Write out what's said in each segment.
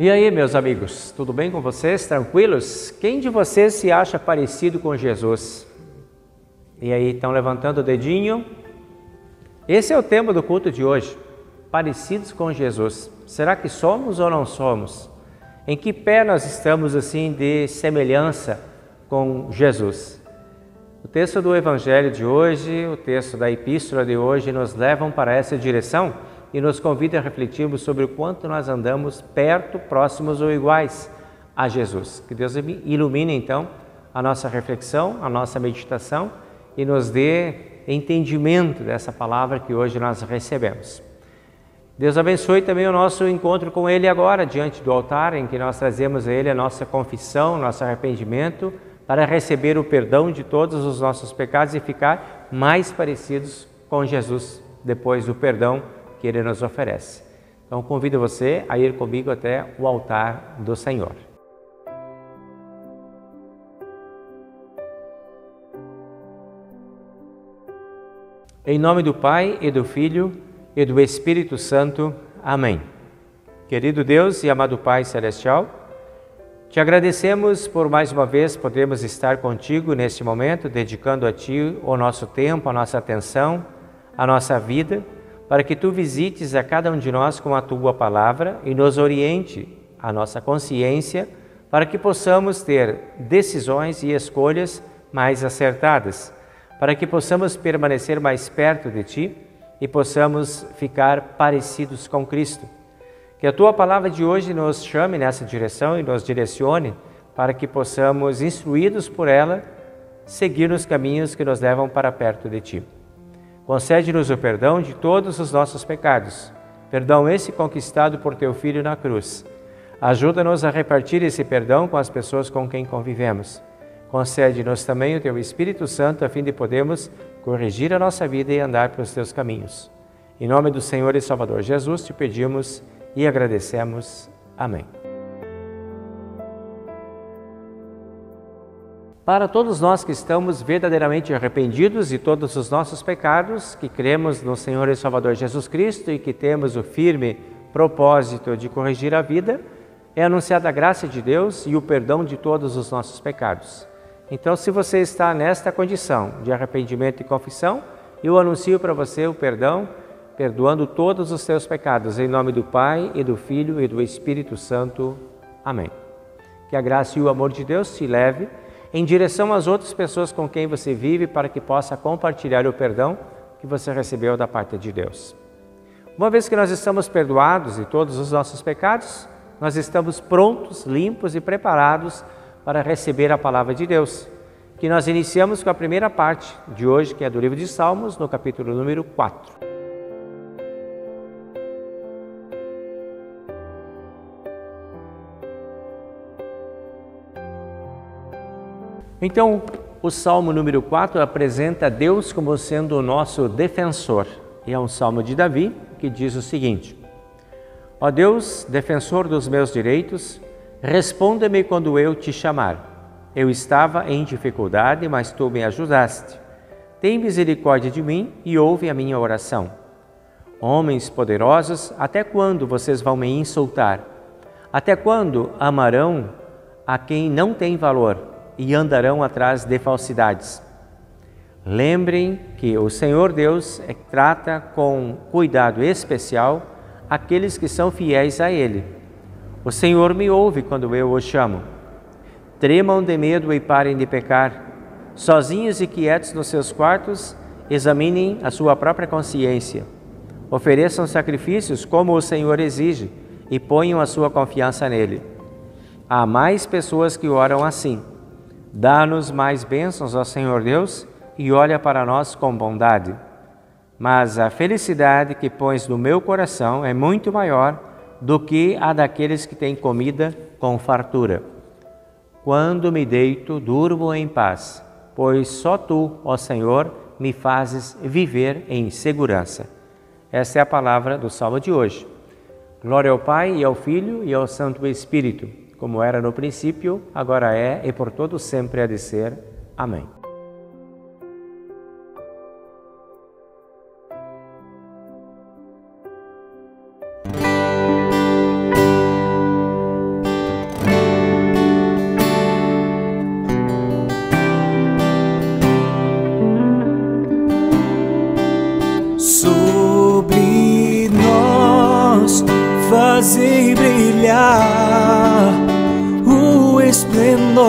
E aí, meus amigos, tudo bem com vocês? Tranquilos? Quem de vocês se acha parecido com Jesus? E aí, estão levantando o dedinho? Esse é o tema do culto de hoje, parecidos com Jesus. Será que somos ou não somos? Em que pé nós estamos assim de semelhança com Jesus? O texto do Evangelho de hoje, o texto da Epístola de hoje nos levam para essa direção e nos convida a refletirmos sobre o quanto nós andamos perto, próximos ou iguais a Jesus. Que Deus ilumine então a nossa reflexão, a nossa meditação e nos dê entendimento dessa palavra que hoje nós recebemos. Deus abençoe também o nosso encontro com Ele agora, diante do altar, em que nós trazemos a Ele a nossa confissão, nosso arrependimento, para receber o perdão de todos os nossos pecados e ficar mais parecidos com Jesus, depois do perdão que Ele nos oferece. Então convido você a ir comigo até o altar do Senhor. Em nome do Pai e do Filho e do Espírito Santo. Amém. Querido Deus e amado Pai Celestial, te agradecemos por mais uma vez podermos estar contigo neste momento, dedicando a Ti o nosso tempo, a nossa atenção, a nossa vida, para que Tu visites a cada um de nós com a Tua palavra e nos oriente a nossa consciência, para que possamos ter decisões e escolhas mais acertadas, para que possamos permanecer mais perto de Ti e possamos ficar parecidos com Cristo. Que a Tua palavra de hoje nos chame nessa direção e nos direcione para que possamos, instruídos por ela, seguir os caminhos que nos levam para perto de Ti. Concede-nos o perdão de todos os nossos pecados, perdão esse conquistado por Teu Filho na cruz. Ajuda-nos a repartir esse perdão com as pessoas com quem convivemos. Concede-nos também o Teu Espírito Santo a fim de podermos corrigir a nossa vida e andar pelos Teus caminhos. Em nome do Senhor e Salvador Jesus te pedimos e agradecemos. Amém. Para todos nós que estamos verdadeiramente arrependidos de todos os nossos pecados, que cremos no Senhor e Salvador Jesus Cristo e que temos o firme propósito de corrigir a vida, é anunciada a graça de Deus e o perdão de todos os nossos pecados. Então, se você está nesta condição de arrependimento e confissão, eu anuncio para você o perdão, perdoando todos os seus pecados, em nome do Pai, e do Filho, e do Espírito Santo. Amém. Que a graça e o amor de Deus te leve em direção às outras pessoas com quem você vive, para que possa compartilhar o perdão que você recebeu da parte de Deus. Uma vez que nós estamos perdoados de todos os nossos pecados, nós estamos prontos, limpos e preparados para receber a palavra de Deus, que nós iniciamos com a primeira parte de hoje, que é do livro de Salmos, no capítulo número 4. Então, o Salmo número 4 apresenta Deus como sendo o nosso defensor. E é um salmo de Davi que diz o seguinte: Ó Deus, defensor dos meus direitos, responda-me quando eu te chamar. Eu estava em dificuldade, mas tu me ajudaste. Tem misericórdia de mim e ouve a minha oração. Homens poderosos, até quando vocês vão me insultar? Até quando amarão a quem não tem valor e andarão atrás de falsidades? Lembrem que o Senhor Deus trata com cuidado especial aqueles que são fiéis a Ele. O Senhor me ouve quando eu o chamo. Tremam de medo e parem de pecar. Sozinhos e quietos nos seus quartos, examinem a sua própria consciência. Ofereçam sacrifícios como o Senhor exige e ponham a sua confiança nele. Há mais pessoas que oram assim. Dá-nos mais bênçãos, ó Senhor Deus, e olha para nós com bondade. Mas a felicidade que pões no meu coração é muito maior do que a daqueles que têm comida com fartura. Quando me deito, durmo em paz, pois só Tu, ó Senhor, me fazes viver em segurança. Essa é a palavra do Salmo de hoje. Glória ao Pai, e ao Filho, e ao Santo Espírito, como era no princípio, agora é e por todo sempre há de ser. Amém.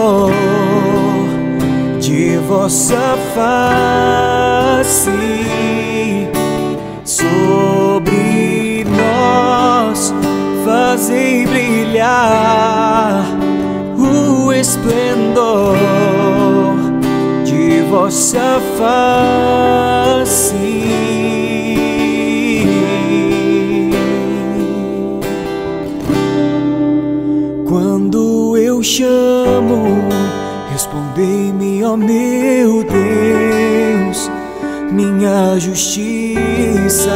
esplendor de vossa face sobre nós, fazei brilhar o esplendor de vossa face. Quando eu chamo, respondei-me, ó meu Deus, minha justiça.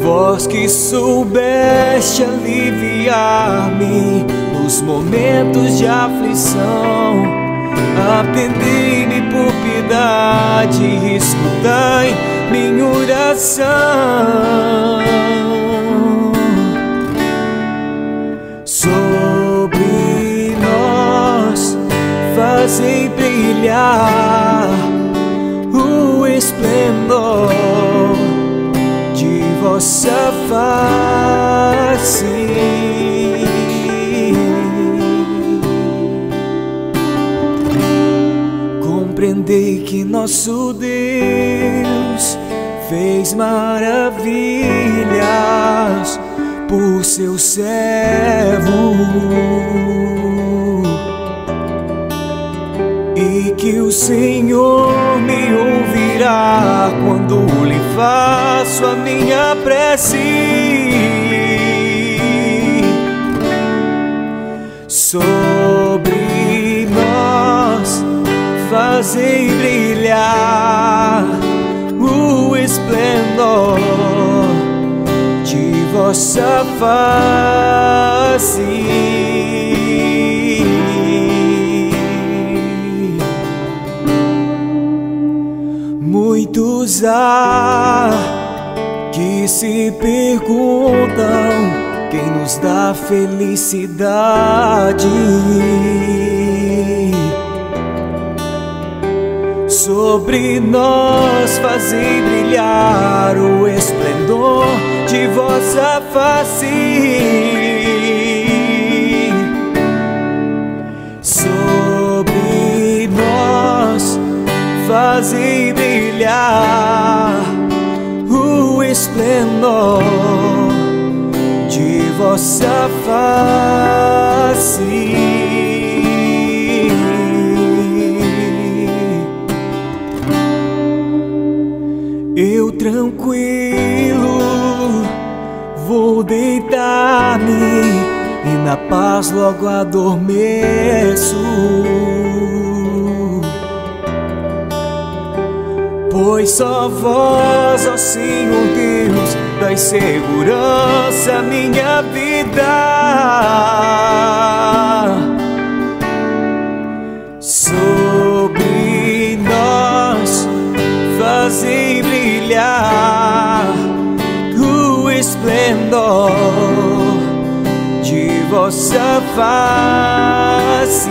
Vós que soubeste aliviar-me nos momentos de aflição, atendei-me por piedade e escutai minha oração. Sobre nós fazei brilhar o esplendor de vossa face. Compreendei que nosso Deus fez maravilhas por seu servo, e que o Senhor me ouvirá quando lhe faço a minha prece. Sobre nós fazei brilhar o esplendor de vossa face. Muitos há que se perguntam quem nos dá felicidade. Sobre nós fazei brilhar o esplendor de vossa face. Sobre nós fazei brilhar o esplendor de vossa face. Eu tranquilo vou deitar-me e na paz logo adormeço, pois só vós, ó Senhor Deus, dai segurança à minha vida. Sobre nós fazei brilhar o esplendor de vossa face.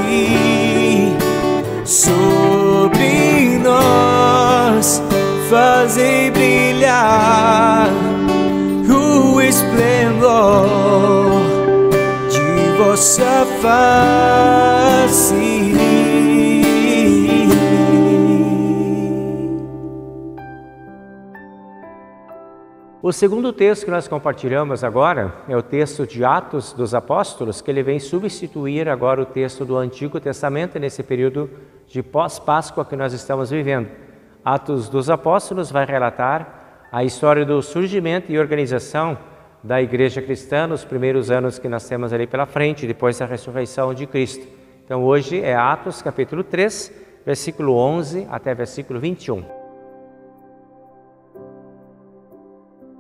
Sobre nós fazei brilhar o esplendor de vossa face. O segundo texto que nós compartilhamos agora é o texto de Atos dos Apóstolos, que ele vem substituir agora o texto do Antigo Testamento nesse período de pós-Páscoa que nós estamos vivendo. Atos dos Apóstolos vai relatar a história do surgimento e organização da igreja cristã nos primeiros anos que nós temos ali pela frente, depois da ressurreição de Cristo. Então hoje é Atos capítulo 3, versículo 11 até versículo 21.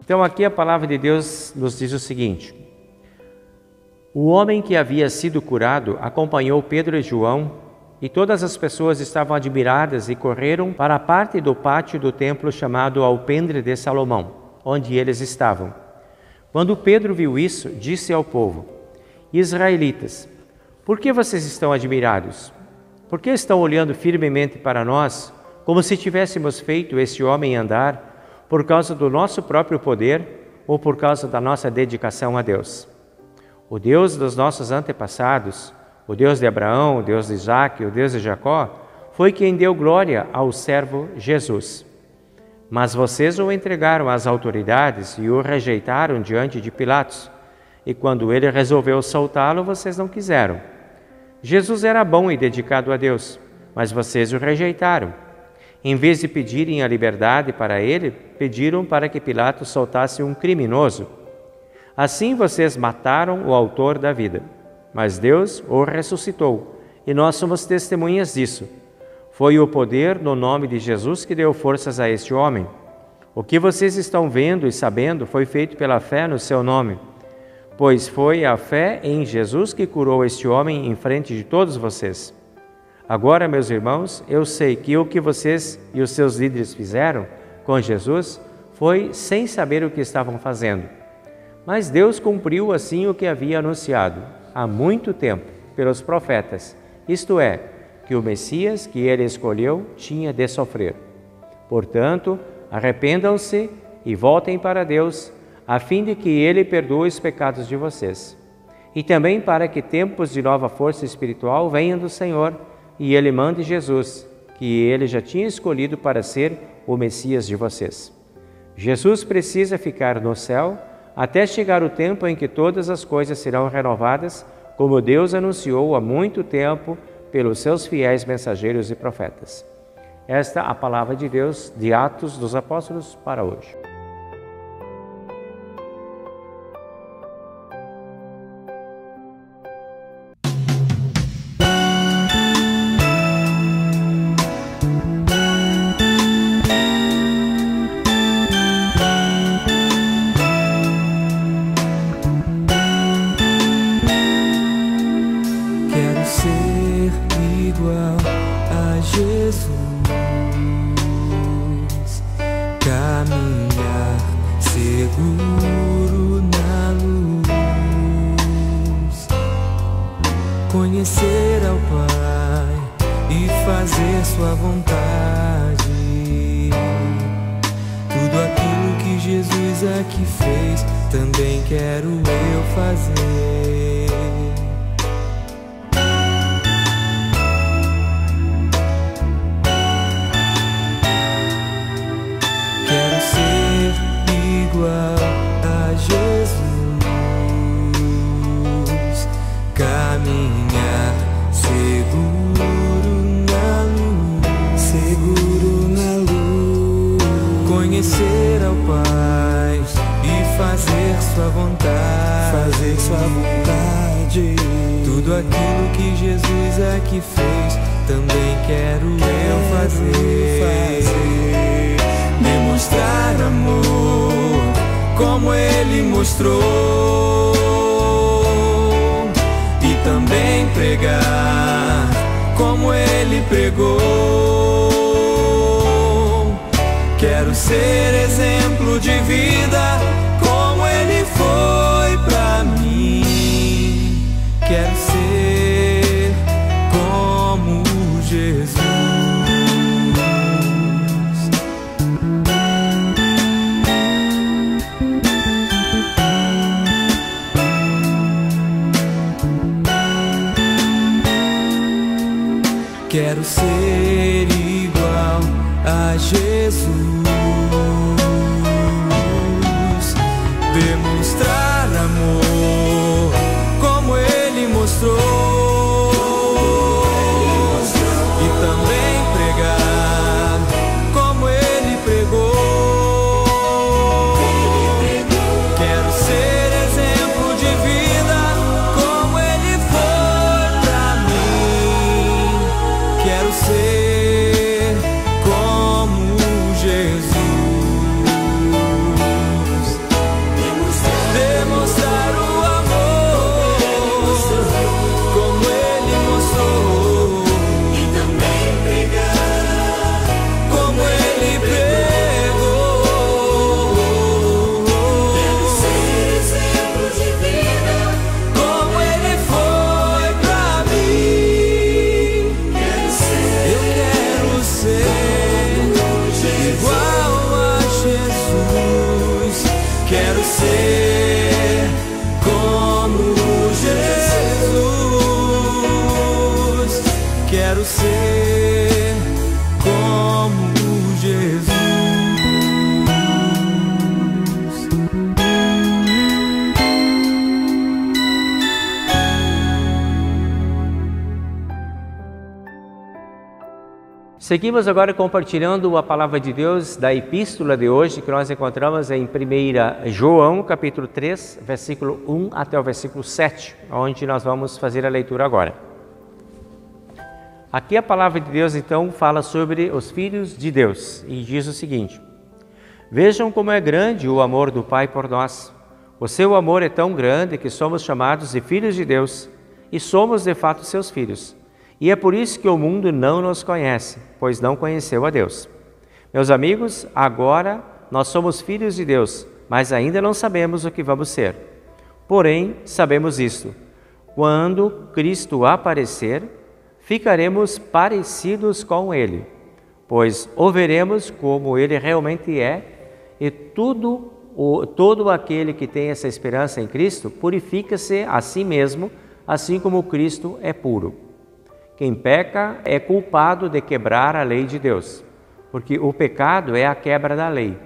Então aqui a palavra de Deus nos diz o seguinte: o homem que havia sido curado acompanhou Pedro e João, e todas as pessoas estavam admiradas e correram para a parte do pátio do templo chamado Alpendre de Salomão, onde eles estavam. Quando Pedro viu isso, disse ao povo: Israelitas, por que vocês estão admirados? Por que estão olhando firmemente para nós, como se tivéssemos feito esse homem andar por causa do nosso próprio poder ou por causa da nossa dedicação a Deus? O Deus dos nossos antepassados, o Deus de Abraão, o Deus de Isaque, o Deus de Jacó, foi quem deu glória ao servo Jesus. Mas vocês o entregaram às autoridades e o rejeitaram diante de Pilatos. E quando ele resolveu soltá-lo, vocês não quiseram. Jesus era bom e dedicado a Deus, mas vocês o rejeitaram. Em vez de pedirem a liberdade para ele, pediram para que Pilatos soltasse um criminoso. Assim vocês mataram o autor da vida, mas Deus o ressuscitou, e nós somos testemunhas disso. Foi o poder no nome de Jesus que deu forças a este homem. O que vocês estão vendo e sabendo foi feito pela fé no seu nome, pois foi a fé em Jesus que curou este homem em frente de todos vocês. Agora, meus irmãos, eu sei que o que vocês e os seus líderes fizeram com Jesus foi sem saber o que estavam fazendo. Mas Deus cumpriu assim o que havia anunciado há muito tempo pelos profetas, isto é, que o Messias que ele escolheu tinha de sofrer. Portanto, arrependam-se e voltem para Deus, a fim de que ele perdoe os pecados de vocês. E também para que tempos de nova força espiritual venham do Senhor e ele mande Jesus, que ele já tinha escolhido para ser o Messias de vocês. Jesus precisa ficar no céu até chegar o tempo em que todas as coisas serão renovadas, como Deus anunciou há muito tempo pelos seus fiéis mensageiros e profetas. Esta é a palavra de Deus de Atos dos Apóstolos para hoje. Quero ser igual a Jesus, caminhar seguro na luz, conhecer ao Pai e fazer sua vontade. Tudo aquilo que Jesus aqui fez, também quero eu fazer. Igual a Jesus, caminhar seguro na luz, conhecer ao Pai e fazer sua vontade, tudo aquilo que Jesus aqui fez, também quero eu fazer. Demonstrar amor como Ele mostrou, e também pregar como Ele pregou. Quero ser exemplo de vida como Ele foi pra mim. Quero ser como Jesus. Quero ser igual a Jesus, demonstrar amor como Ele mostrou, e também pregar como Ele pregou. Quero ser exemplo de vida como Ele foi pra mim. Quero ser como Jesus. quero ser como Jesus. Seguimos agora compartilhando a palavra de Deus da epístola de hoje, que nós encontramos em 1 João, capítulo 3, versículo 1 até o versículo 7, onde nós vamos fazer a leitura agora. Aqui a palavra de Deus, então, fala sobre os filhos de Deus e diz o seguinte: Vejam como é grande o amor do Pai por nós. O seu amor é tão grande que somos chamados de filhos de Deus e somos, de fato, seus filhos. E é por isso que o mundo não nos conhece, pois não conheceu a Deus. Meus amigos, agora nós somos filhos de Deus, mas ainda não sabemos o que vamos ser. Porém, sabemos isto: quando Cristo aparecer, ficaremos parecidos com Ele, pois o veremos como Ele realmente é, e todo aquele que tem essa esperança em Cristo purifica-se a si mesmo, assim como Cristo é puro. Quem peca é culpado de quebrar a lei de Deus, porque o pecado é a quebra da lei.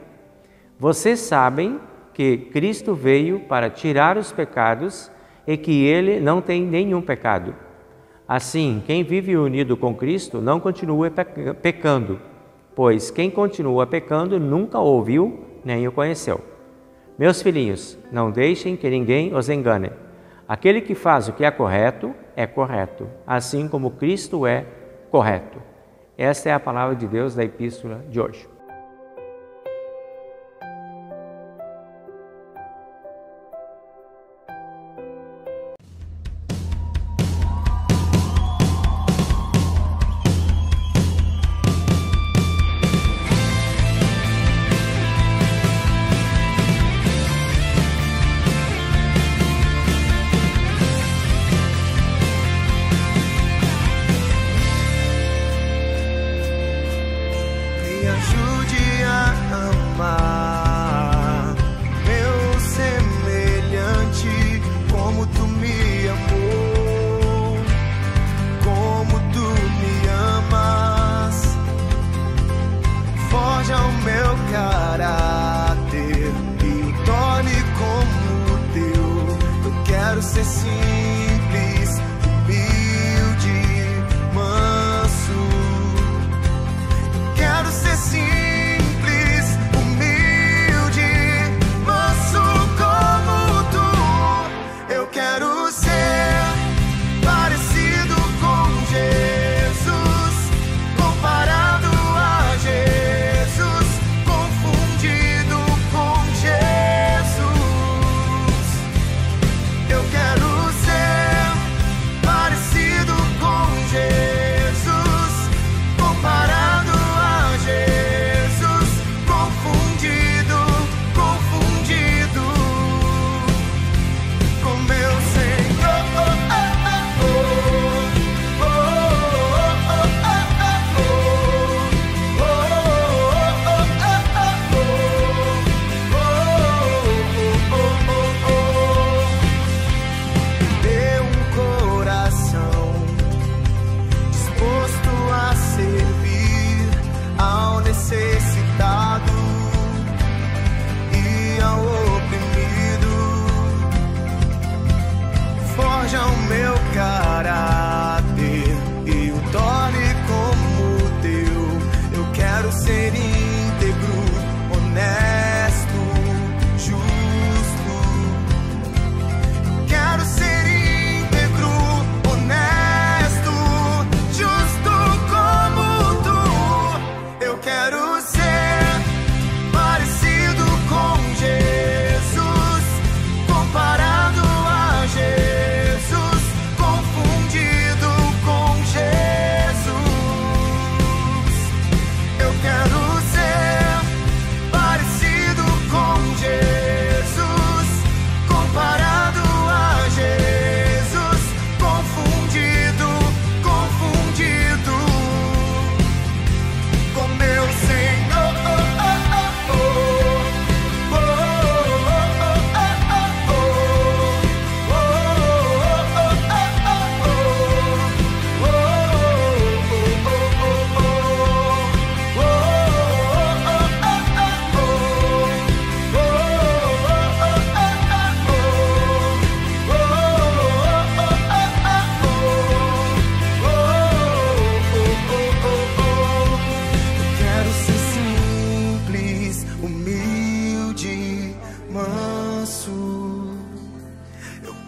Vocês sabem que Cristo veio para tirar os pecados e que Ele não tem nenhum pecado. Assim, quem vive unido com Cristo não continua pecando, pois quem continua pecando nunca o ouviu nem o conheceu. Meus filhinhos, não deixem que ninguém os engane. Aquele que faz o que é correto, assim como Cristo é correto. Esta é a palavra de Deus da epístola de hoje. Me ajuda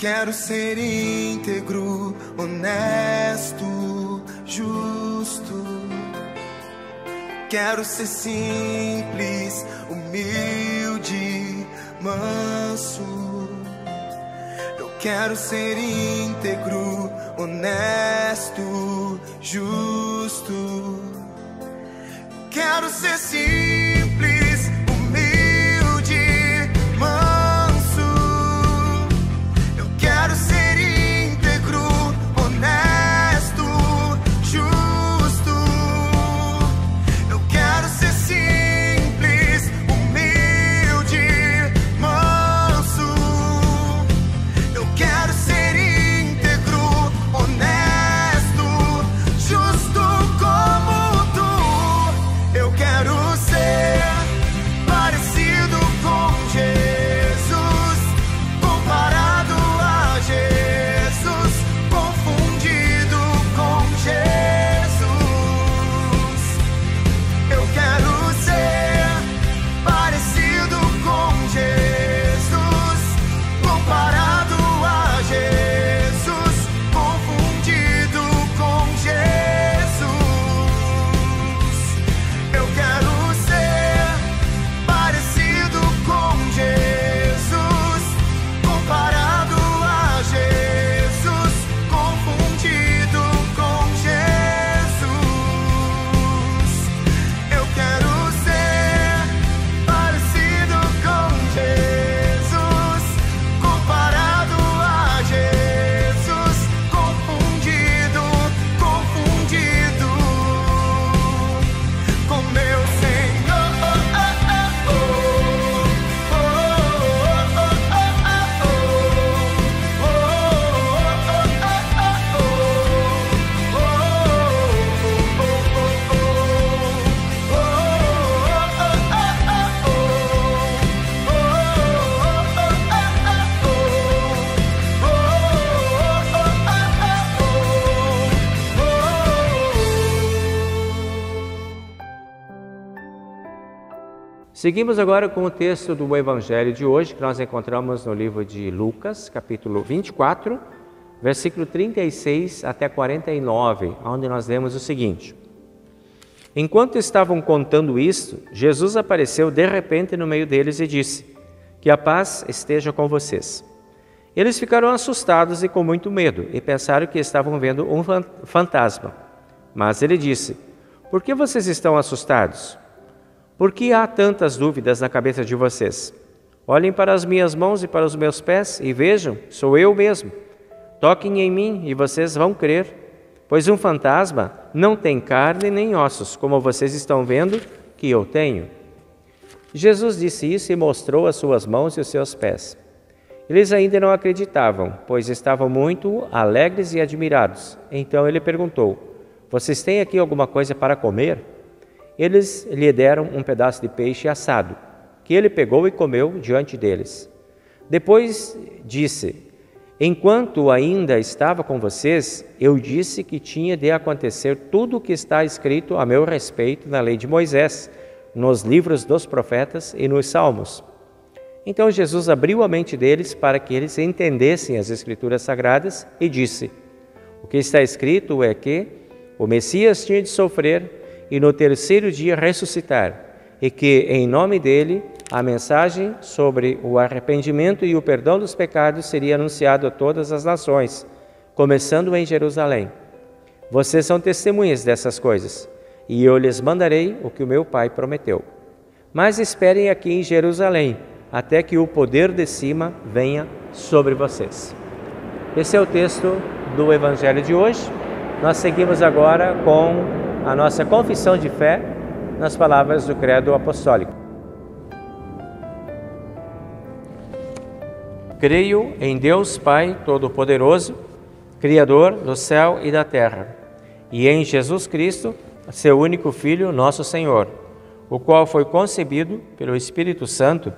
quero ser íntegro, honesto, justo. Quero ser simples, humilde, manso. Eu quero ser íntegro, honesto, justo. Quero ser simples, humilde, manso. Eu quero ser íntegro, honesto, justo. Eu quero ser simples, humilde, manso. Eu quero ser íntegro, honesto, justo como tu. Eu quero ser parecido com Jesus, comparado a Jesus, confundido com Jesus. Eu quero ser parecido com Jesus, comparado a Jesus, confundido com Jesus. Eu quero ser parecido com Jesus, comparado a Jesus, confundido com Jesus. Eu quero ser parecido com Jesus, comparado a Jesus, confundido com meu Senhor. Seguimos agora com o texto do Evangelho de hoje, que nós encontramos no livro de Lucas, capítulo 24, versículo 36 até 49, onde nós lemos o seguinte: Enquanto estavam contando isto, Jesus apareceu de repente no meio deles e disse: Que a paz esteja com vocês. Eles ficaram assustados e com muito medo, e pensaram que estavam vendo um fantasma. Mas ele disse: Por que vocês estão assustados? Por que há tantas dúvidas na cabeça de vocês? Olhem para as minhas mãos e para os meus pés e vejam, sou eu mesmo. Toquem em mim e vocês vão crer, pois um fantasma não tem carne nem ossos, como vocês estão vendo que eu tenho. Jesus disse isso e mostrou as suas mãos e os seus pés. Eles ainda não acreditavam, pois estavam muito alegres e admirados. Então ele perguntou: Vocês têm aqui alguma coisa para comer? Eles lhe deram um pedaço de peixe assado, que ele pegou e comeu diante deles. Depois disse: Enquanto ainda estava com vocês, eu disse que tinha de acontecer tudo o que está escrito a meu respeito na lei de Moisés, nos livros dos profetas e nos salmos. Então Jesus abriu a mente deles para que eles entendessem as Escrituras Sagradas e disse: O que está escrito é que o Messias tinha de sofrer e no terceiro dia ressuscitar, e que, em nome dele, a mensagem sobre o arrependimento e o perdão dos pecados seria anunciada a todas as nações, começando em Jerusalém. Vocês são testemunhas dessas coisas, e eu lhes mandarei o que o meu Pai prometeu. Mas esperem aqui em Jerusalém, até que o poder de cima venha sobre vocês. Esse é o texto do Evangelho de hoje. Nós seguimos agora com a nossa confissão de fé nas palavras do Credo Apostólico. Creio em Deus Pai Todo-Poderoso, Criador do céu e da terra, e em Jesus Cristo, seu único Filho, nosso Senhor, o qual foi concebido pelo Espírito Santo,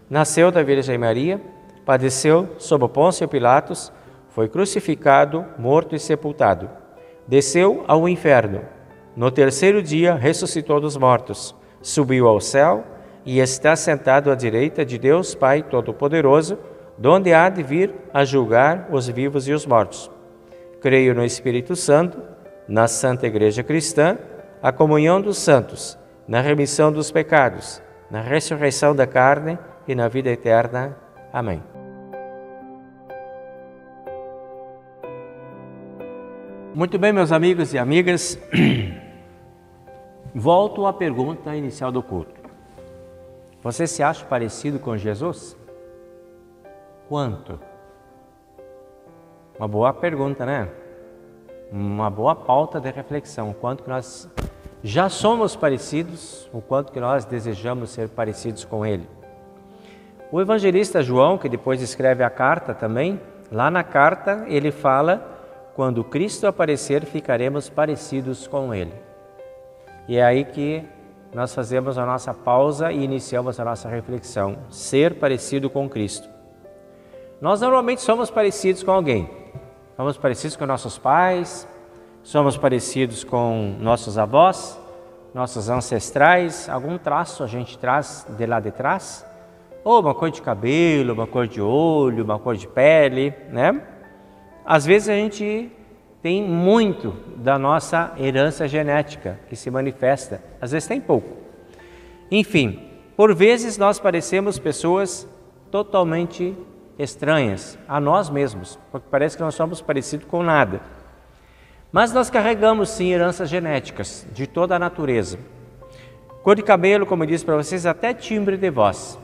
nasceu da Virgem Maria, padeceu sob Pôncio Pilatos, foi crucificado, morto e sepultado. Desceu ao inferno. No terceiro dia ressuscitou dos mortos, subiu ao céu e está sentado à direita de Deus Pai Todo-Poderoso, donde há de vir a julgar os vivos e os mortos. Creio no Espírito Santo, na Santa Igreja Cristã, a comunhão dos santos, na remissão dos pecados, na ressurreição da carne e na vida eterna. Amém. Muito bem, meus amigos e amigas, volto à pergunta inicial do culto. Você se acha parecido com Jesus? Quanto? Uma boa pergunta, né? Uma boa pauta de reflexão. O quanto que nós já somos parecidos, o quanto que nós desejamos ser parecidos com Ele. O evangelista João, que depois escreve a carta também, lá na carta ele fala: quando Cristo aparecer, ficaremos parecidos com Ele. E é aí que nós fazemos a nossa pausa e iniciamos a nossa reflexão. Ser parecido com Cristo. Nós normalmente somos parecidos com alguém. Somos parecidos com nossos pais, somos parecidos com nossos avós, nossos ancestrais. Algum traço a gente traz de lá de trás. Ou uma cor de cabelo, uma cor de olho, uma cor de pele, né? Às vezes a gente tem muito da nossa herança genética que se manifesta, às vezes tem pouco. Enfim, por vezes nós parecemos pessoas totalmente estranhas a nós mesmos, porque parece que não somos parecidos com nada. Mas nós carregamos sim heranças genéticas de toda a natureza. Cor de cabelo, como eu disse para vocês, até timbre de voz.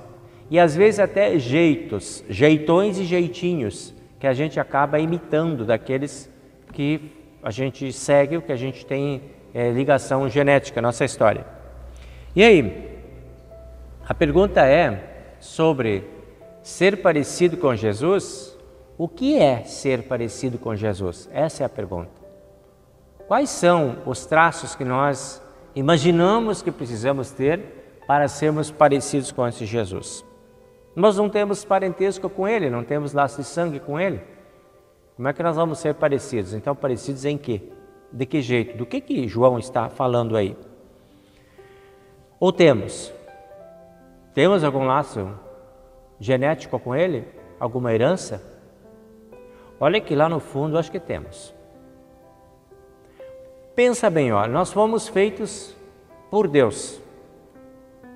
E às vezes até jeitos, jeitões e jeitinhos que a gente acaba imitando daqueles que a gente segue, o que a gente tem ligação genética, nossa história. E aí, a pergunta é sobre ser parecido com Jesus. O que é ser parecido com Jesus? Essa é a pergunta. Quais são os traços que nós imaginamos que precisamos ter para sermos parecidos com esse Jesus? Nós não temos parentesco com Ele, não temos laço de sangue com Ele. Como é que nós vamos ser parecidos? Então, parecidos em quê? De que jeito? Do que João está falando aí? Ou temos algum laço genético com Ele? Alguma herança? Olha que lá no fundo, acho que temos. Pensa bem, olha, nós fomos feitos por Deus.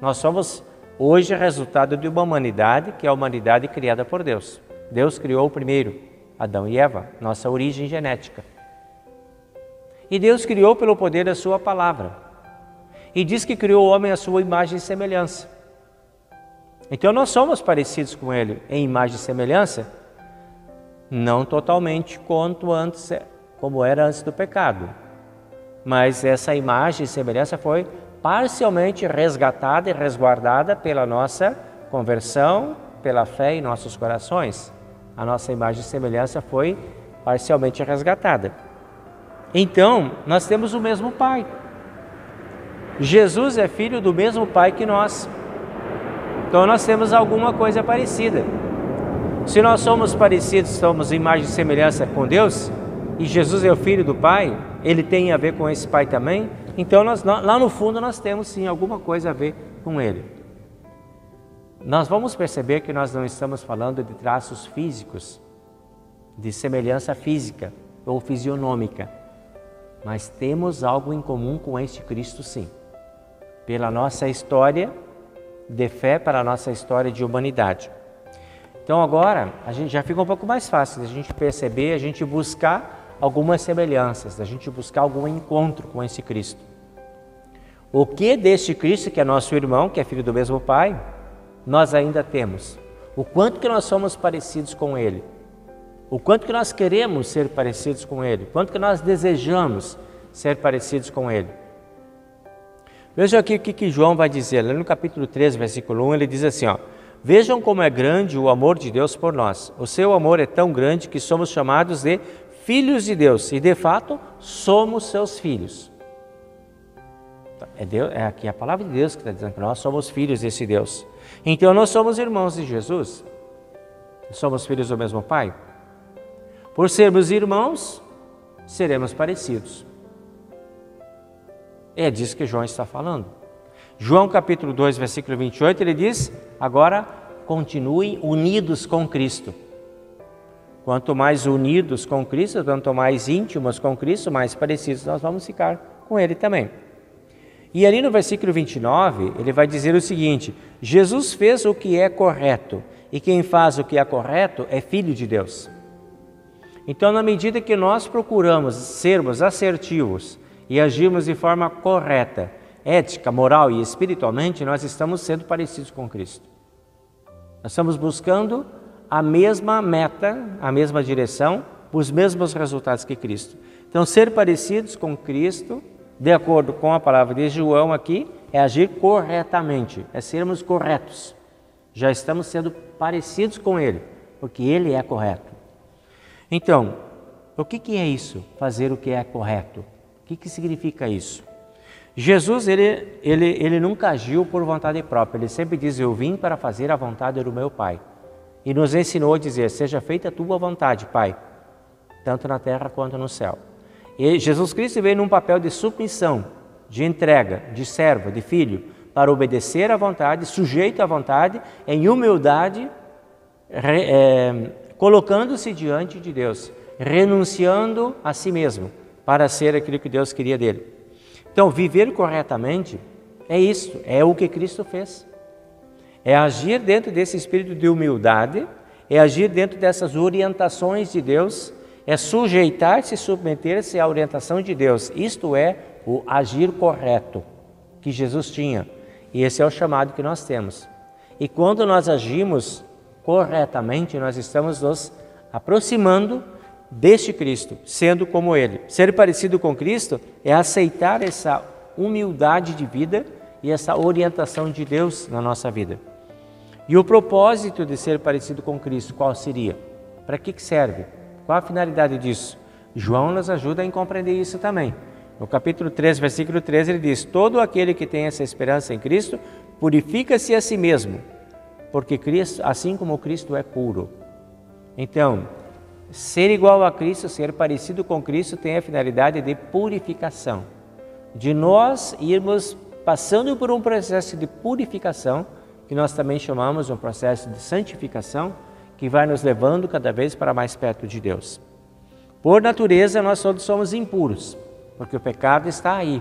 Nós somos hoje resultado de uma humanidade que é a humanidade criada por Deus. Deus criou o primeiro, Adão e Eva, nossa origem genética. E Deus criou pelo poder da sua palavra. E diz que criou o homem à sua imagem e semelhança. Então nós somos parecidos com Ele em imagem e semelhança, não totalmente quanto antes, como era antes do pecado. Mas essa imagem e semelhança foi parcialmente resgatada e resguardada pela nossa conversão, pela fé em nossos corações. A nossa imagem e semelhança foi parcialmente resgatada. Então, nós temos o mesmo Pai. Jesus é filho do mesmo Pai que nós. Então, nós temos alguma coisa parecida. Se nós somos parecidos, somos imagem e semelhança com Deus, e Jesus é o filho do Pai, Ele tem a ver com esse Pai também, então lá no fundo nós temos sim alguma coisa a ver com Ele. Nós vamos perceber que nós não estamos falando de traços físicos, de semelhança física ou fisionômica, mas temos algo em comum com este Cristo sim, pela nossa história de fé, para a nossa história de humanidade. Então agora a gente já fica um pouco mais fácil de a gente perceber, a gente buscar algumas semelhanças, a gente buscar algum encontro com esse Cristo. O que deste Cristo, que é nosso irmão, que é filho do mesmo Pai, nós ainda temos? O quanto que nós somos parecidos com Ele? O quanto que nós queremos ser parecidos com Ele? O quanto que nós desejamos ser parecidos com Ele? Veja aqui o que João vai dizer, lá no capítulo 3, versículo 1, ele diz assim, ó: vejam como é grande o amor de Deus por nós. O seu amor é tão grande que somos chamados de filhos de Deus, e de fato somos seus filhos. É aqui a palavra de Deus que está dizendo que nós somos filhos desse Deus. Então nós somos irmãos de Jesus, somos filhos do mesmo Pai. Por sermos irmãos, seremos parecidos. É disso que João está falando. João capítulo 2, versículo 28, ele diz: agora continuem unidos com Cristo. Quanto mais unidos com Cristo, quanto mais íntimos com Cristo, mais parecidos nós vamos ficar com Ele também. E ali no versículo 29, ele vai dizer o seguinte: Jesus fez o que é correto, e quem faz o que é correto é filho de Deus. Então, na medida que nós procuramos sermos assertivos e agirmos de forma correta, ética, moral e espiritualmente, nós estamos sendo parecidos com Cristo. Nós estamos buscando a mesma meta, a mesma direção, os mesmos resultados que Cristo. Então, ser parecidos com Cristo, de acordo com a palavra de João aqui, é agir corretamente, é sermos corretos. Já estamos sendo parecidos com Ele, porque Ele é correto. Então, o que é isso? Fazer o que é correto. O que significa isso? Jesus, ele nunca agiu por vontade própria. Ele sempre diz: eu vim para fazer a vontade do meu Pai. E nos ensinou a dizer: seja feita a tua vontade, Pai, tanto na terra quanto no céu. E Jesus Cristo veio num papel de submissão, de entrega, de servo, de filho, para obedecer à vontade, sujeito à vontade, em humildade, colocando-se diante de Deus, renunciando a si mesmo, para ser aquilo que Deus queria dele. Então, viver corretamente é isso, é o que Cristo fez. É agir dentro desse espírito de humildade, é agir dentro dessas orientações de Deus, é sujeitar-se e submeter-se à orientação de Deus. Isto é o agir correto que Jesus tinha. E esse é o chamado que nós temos. E quando nós agimos corretamente, nós estamos nos aproximando deste Cristo, sendo como Ele. Ser parecido com Cristo é aceitar essa humildade de vida e essa orientação de Deus na nossa vida. E o propósito de ser parecido com Cristo, qual seria? Para que serve? Qual a finalidade disso? João nos ajuda a compreender isso também. No capítulo 3, versículo 13, ele diz: todo aquele que tem essa esperança em Cristo, purifica-se a si mesmo, porque Cristo, assim como Cristo é puro. Então, ser igual a Cristo, ser parecido com Cristo, tem a finalidade de purificação, de nós irmos passando por um processo de purificação, que nós também chamamos um processo de santificação, que vai nos levando cada vez para mais perto de Deus. Por natureza, nós todos somos impuros, porque o pecado está aí,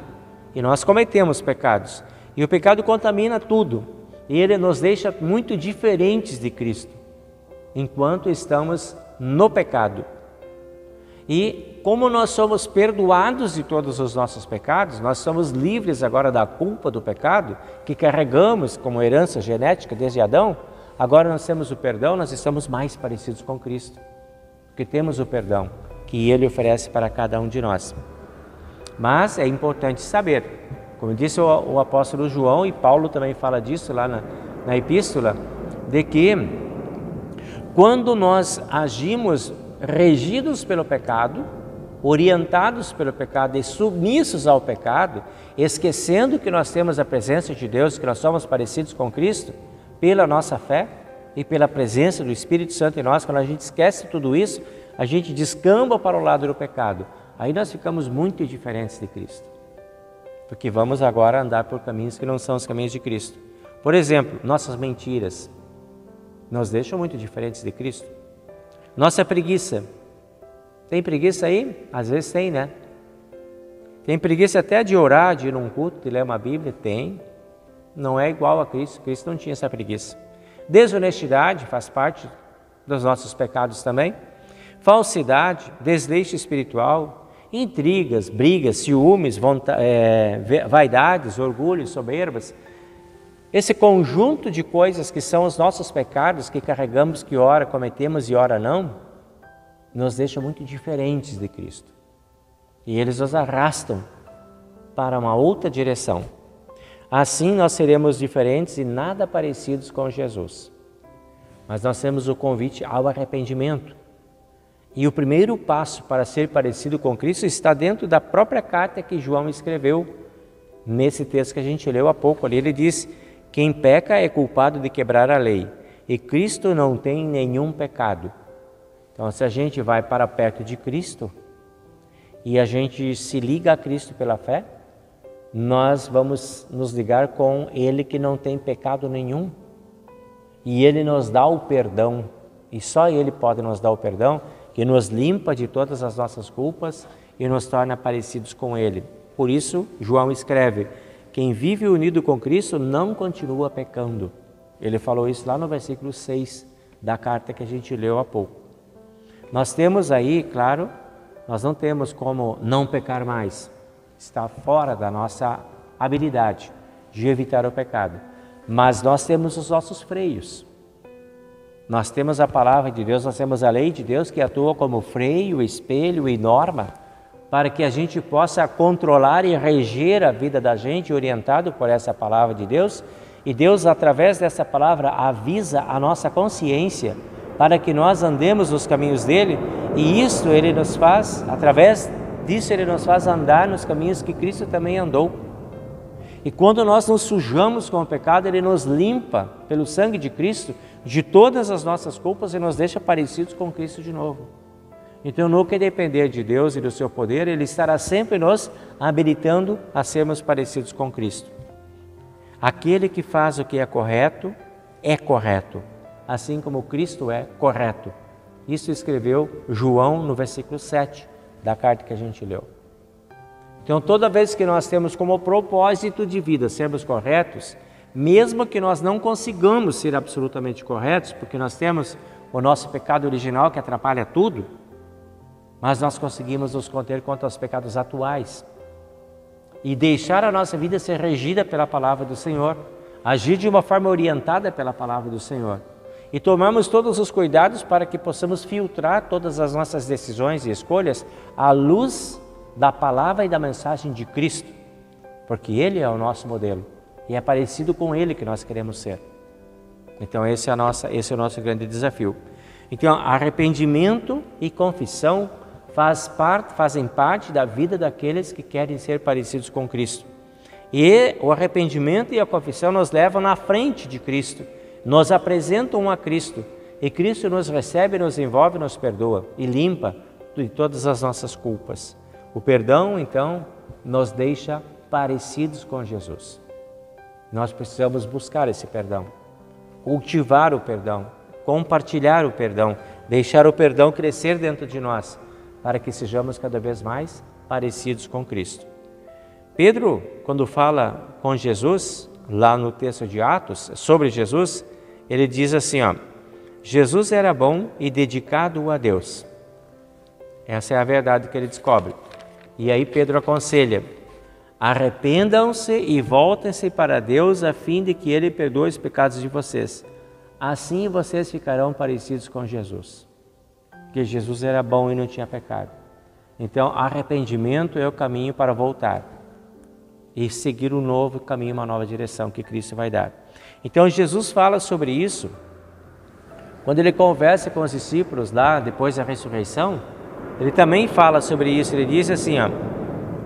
e nós cometemos pecados, e o pecado contamina tudo, e ele nos deixa muito diferentes de Cristo, enquanto estamos no pecado. E como nós somos perdoados de todos os nossos pecados, nós somos livres agora da culpa do pecado, que carregamos como herança genética desde Adão. Agora nós temos o perdão, nós estamos mais parecidos com Cristo, porque temos o perdão que Ele oferece para cada um de nós. Mas é importante saber, como disse o apóstolo João, e Paulo também fala disso lá na epístola, de que quando nós agimos regidos pelo pecado, orientados pelo pecado e submissos ao pecado, esquecendo que nós temos a presença de Deus, que nós somos parecidos com Cristo, pela nossa fé e pela presença do Espírito Santo em nós, quando a gente esquece tudo isso, a gente descamba para o lado do pecado. Aí nós ficamos muito diferentes de Cristo, porque vamos agora andar por caminhos que não são os caminhos de Cristo. Por exemplo, nossas mentiras nos deixam muito diferentes de Cristo. Nossa preguiça. Tem preguiça aí? Às vezes tem, né? Tem preguiça até de orar, de ir num culto, de ler uma Bíblia? Tem. Não é igual a Cristo. Cristo não tinha essa preguiça. Desonestidade faz parte dos nossos pecados também. Falsidade, desleixo espiritual, intrigas, brigas, ciúmes, vaidades, orgulhos, soberbas. Esse conjunto de coisas que são os nossos pecados, que carregamos, que ora cometemos e ora não, nos deixa muito diferentes de Cristo. E eles nos arrastam para uma outra direção. Assim nós seremos diferentes e nada parecidos com Jesus. Mas nós temos o convite ao arrependimento. E o primeiro passo para ser parecido com Cristo está dentro da própria carta que João escreveu. Nesse texto que a gente leu há pouco ali, ele diz: quem peca é culpado de quebrar a lei, e Cristo não tem nenhum pecado. Então, se a gente vai para perto de Cristo e a gente se liga a Cristo pela fé, nós vamos nos ligar com Ele que não tem pecado nenhum. e Ele nos dá o perdão, e só Ele pode nos dar o perdão, que nos limpa de todas as nossas culpas e nos torna parecidos com Ele. Por isso, João escreve, quem vive unido com Cristo não continua pecando. Ele falou isso lá no versículo 6 da carta que a gente leu há pouco. Nós temos aí, claro, nós não temos como não pecar mais. Está fora da nossa habilidade de evitar o pecado. Mas nós temos os nossos freios. Nós temos a palavra de Deus, nós temos a lei de Deus que atua como freio, espelho e norma para que a gente possa controlar e reger a vida da gente, orientado por essa palavra de Deus. E Deus, através dessa palavra, avisa a nossa consciência para que nós andemos nos caminhos dele, e isso ele nos faz, através disso ele nos faz andar nos caminhos que Cristo também andou. E quando nós nos sujamos com o pecado, ele nos limpa pelo sangue de Cristo de todas as nossas culpas e nos deixa parecidos com Cristo de novo. Então, no que depender de Deus e do seu poder, ele estará sempre nos habilitando a sermos parecidos com Cristo. Aquele que faz o que é correto, assim como Cristo é correto. Isso escreveu João no versículo 7 da carta que a gente leu. Então, toda vez que nós temos como propósito de vida sermos corretos, mesmo que nós não consigamos ser absolutamente corretos, porque nós temos o nosso pecado original que atrapalha tudo, mas nós conseguimos nos conter contra os pecados atuais e deixar a nossa vida ser regida pela palavra do Senhor, agir de uma forma orientada pela palavra do Senhor e tomarmos todos os cuidados para que possamos filtrar todas as nossas decisões e escolhas à luz da palavra e da mensagem de Cristo, porque Ele é o nosso modelo e é parecido com Ele que nós queremos ser. Então esse é o nosso grande desafio. Então arrependimento e confissão fazem parte da vida daqueles que querem ser parecidos com Cristo. E o arrependimento e a confissão nos levam na frente de Cristo, nos apresentam a Cristo, e Cristo nos recebe, nos envolve, nos perdoa e limpa de todas as nossas culpas. O perdão, então, nos deixa parecidos com Jesus. Nós precisamos buscar esse perdão, cultivar o perdão, compartilhar o perdão, deixar o perdão crescer dentro de nós, para que sejamos cada vez mais parecidos com Cristo. Pedro, quando fala com Jesus, lá no texto de Atos, sobre Jesus, ele diz assim, Jesus era bom e dedicado a Deus. Essa é a verdade que ele descobre. E aí Pedro aconselha, arrependam-se e voltem-se para Deus, a fim de que Ele perdoe os pecados de vocês. Assim vocês ficarão parecidos com Jesus. Porque Jesus era bom e não tinha pecado. Então, arrependimento é o caminho para voltar e seguir um novo caminho, uma nova direção que Cristo vai dar. Então, Jesus fala sobre isso quando ele conversa com os discípulos lá, depois da ressurreição. Ele também fala sobre isso. Ele diz assim,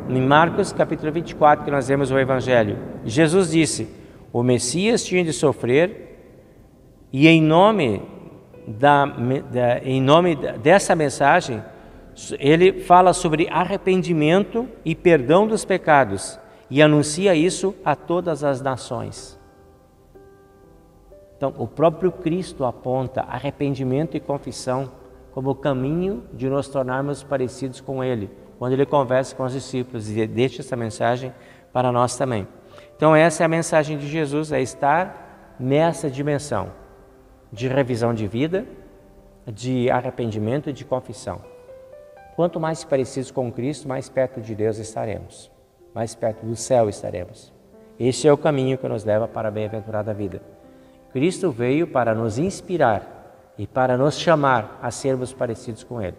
em Marcos capítulo 24, que nós vemos o Evangelho, Jesus disse, o Messias tinha de sofrer e em nome dessa mensagem, ele fala sobre arrependimento e perdão dos pecados e anuncia isso a todas as nações. Então, o próprio Cristo aponta arrependimento e confissão como o caminho de nos tornarmos parecidos com Ele, quando Ele conversa com os discípulos e deixa essa mensagem para nós também. Então, essa é a mensagem de Jesus, é estar nessa dimensão de revisão de vida, de arrependimento e de confissão. Quanto mais parecidos com Cristo, mais perto de Deus estaremos, mais perto do céu estaremos. Este é o caminho que nos leva para a bem-aventurada vida. Cristo veio para nos inspirar e para nos chamar a sermos parecidos com Ele.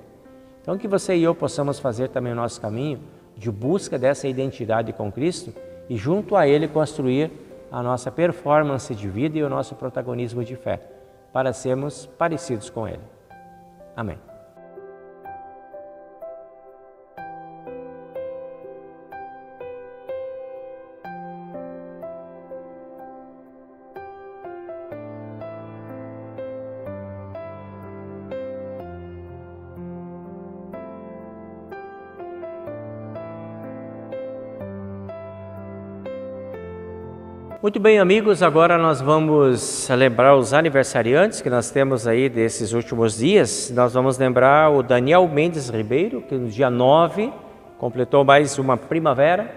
Então que você e eu possamos fazer também o nosso caminho de busca dessa identidade com Cristo e junto a Ele construir a nossa performance de vida e o nosso protagonismo de fé, para sermos parecidos com Ele. Amém. Muito bem, amigos, agora nós vamos celebrar os aniversariantes que nós temos aí desses últimos dias. Nós vamos lembrar o Daniel Mendes Ribeiro, que no dia 9 completou mais uma primavera.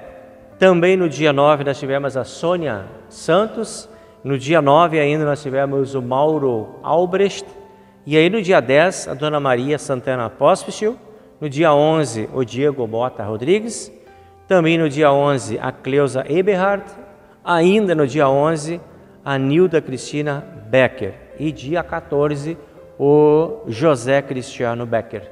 Também no dia 9 nós tivemos a Sônia Santos. No dia 9 ainda nós tivemos o Mauro Albrecht. E aí no dia 10 a Dona Maria Santana Pospisil. No dia 11 o Diego Mota Rodrigues. Também no dia 11 a Cleusa Eberhard. Ainda no dia 11, a Nilda Cristina Becker. E dia 14, o José Cristiano Becker.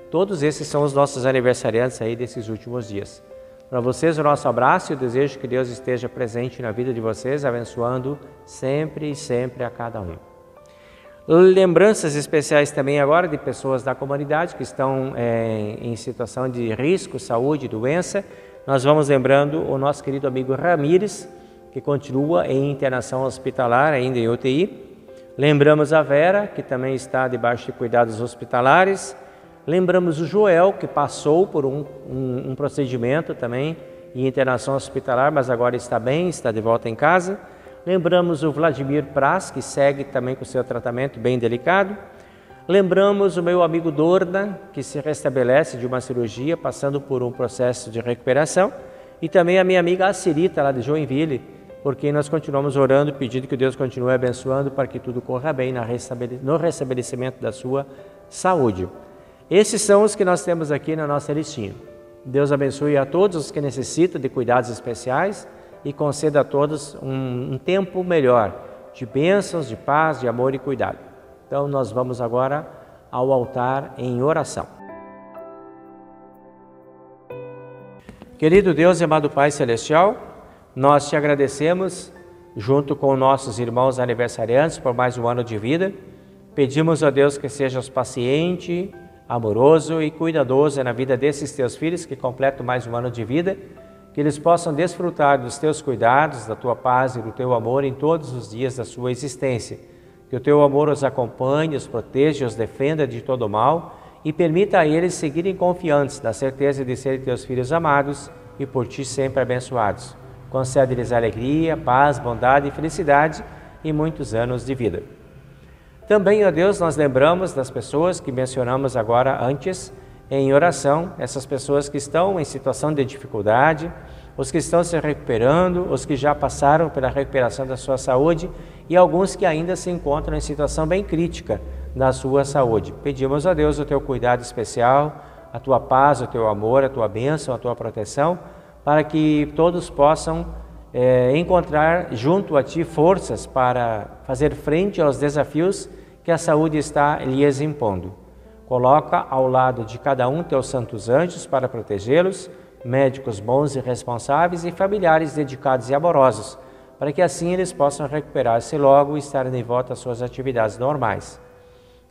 Todos esses são os nossos aniversariantes aí desses últimos dias. Para vocês, o nosso abraço e eu desejo que Deus esteja presente na vida de vocês, abençoando sempre e sempre a cada um. Lembranças especiais também agora de pessoas da comunidade que estão em situação de risco, saúde, doença. Nós vamos lembrando o nosso querido amigo Ramires, que continua em internação hospitalar, ainda em UTI. Lembramos a Vera, que também está debaixo de cuidados hospitalares. Lembramos o Joel, que passou por um procedimento também em internação hospitalar, mas agora está bem, está de volta em casa. Lembramos o Vladimir Praz, que segue também com o seu tratamento bem delicado. Lembramos o meu amigo Dorna, que se restabelece de uma cirurgia, passando por um processo de recuperação. E também a minha amiga Acirita, lá de Joinville, porque nós continuamos orando, pedindo que Deus continue abençoando para que tudo corra bem no restabelecimento da sua saúde. Esses são os que nós temos aqui na nossa listinha. Deus abençoe a todos os que necessitam de cuidados especiais e conceda a todos um tempo melhor de bênçãos, de paz, de amor e cuidado. Então nós vamos agora ao altar em oração. Querido Deus e amado Pai Celestial, nós te agradecemos, junto com nossos irmãos aniversariantes, por mais um ano de vida. Pedimos a Deus que sejas paciente, amoroso e cuidadoso na vida desses teus filhos que completam mais um ano de vida, que eles possam desfrutar dos teus cuidados, da tua paz e do teu amor em todos os dias da sua existência. Que o teu amor os acompanhe, os proteja, os defenda de todo mal e permita a eles seguirem confiantes, na certeza de serem teus filhos amados e por ti sempre abençoados. Concede-lhes alegria, paz, bondade e felicidade e muitos anos de vida. Também, ó Deus, nós lembramos das pessoas que mencionamos agora antes em oração, essas pessoas que estão em situação de dificuldade, os que estão se recuperando, os que já passaram pela recuperação da sua saúde e alguns que ainda se encontram em situação bem crítica da sua saúde. Pedimos a Deus o teu cuidado especial, a tua paz, o teu amor, a tua bênção, a tua proteção, para que todos possam encontrar junto a Ti forças para fazer frente aos desafios que a saúde está lhes impondo. Coloca ao lado de cada um Teus santos anjos para protegê-los, médicos bons e responsáveis e familiares dedicados e amorosos, para que assim eles possam recuperar-se logo e estarem de volta às suas atividades normais.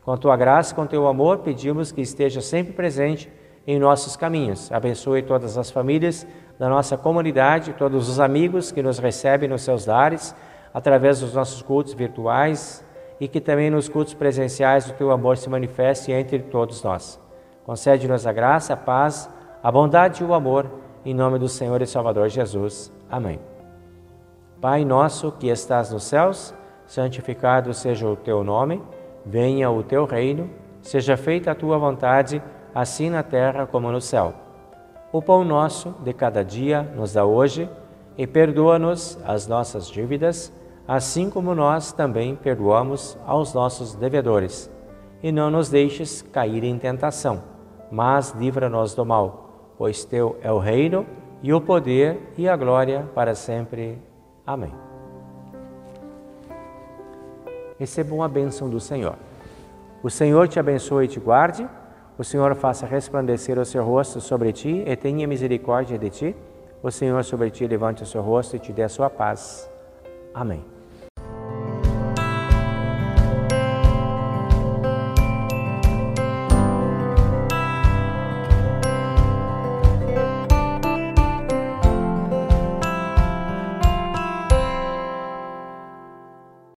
Com Tua graça e com Teu amor, pedimos que esteja sempre presente em nossos caminhos. Abençoe todas as famílias da nossa comunidade, todos os amigos que nos recebem nos seus lares, através dos nossos cultos virtuais e que também nos cultos presenciais o Teu amor se manifeste entre todos nós. Concede-nos a graça, a paz, a bondade e o amor, em nome do Senhor e Salvador Jesus. Amém. Pai nosso que estás nos céus, santificado seja o Teu nome, venha o Teu reino, seja feita a Tua vontade, assim na terra como no céu. O pão nosso de cada dia nos dá hoje e perdoa-nos as nossas dívidas, assim como nós também perdoamos aos nossos devedores. E não nos deixes cair em tentação, mas livra-nos do mal, pois Teu é o reino e o poder e a glória para sempre. Amém. Recebam a bênção do Senhor. O Senhor te abençoe e te guarde. O Senhor faça resplandecer o seu rosto sobre ti e tenha misericórdia de ti. O Senhor sobre ti levante o seu rosto e te dê a sua paz. Amém.